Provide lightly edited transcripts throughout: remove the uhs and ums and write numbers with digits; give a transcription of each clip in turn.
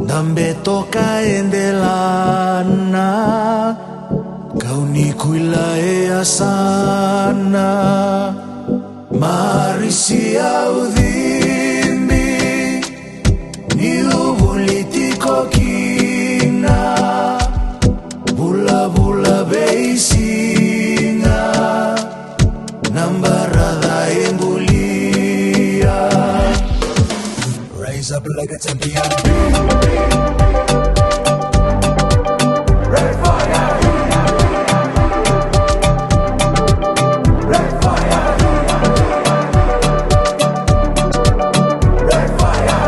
Nambe toka endelana kau ni kuila e asana marisi audhimi ni politiko kina bula bula beisinga nambarada embulia. Rise up like a champion. Red fire. Red fire. Red fire.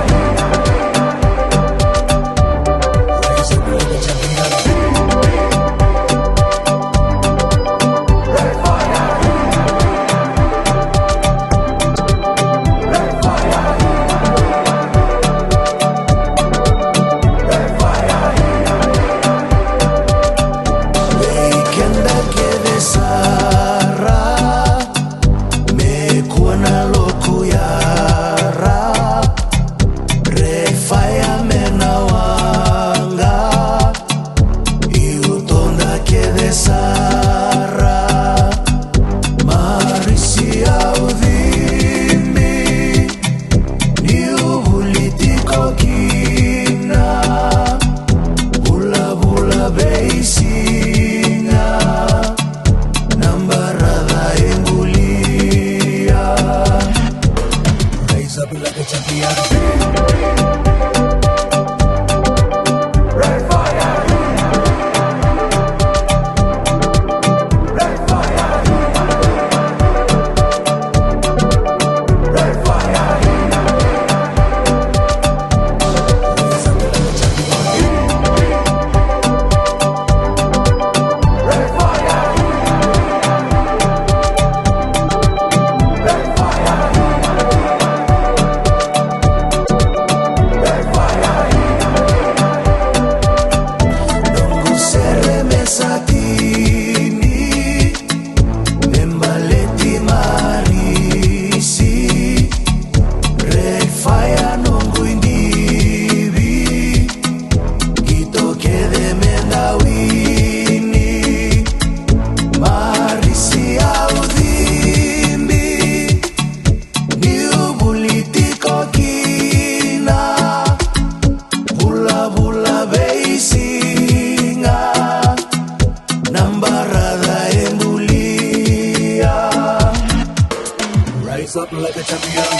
Rise up like a champion. Red fire. Red fire. Like a champion. Red fire. Red fire. Red fire. Red fire. Red fire. Rise up like a champion.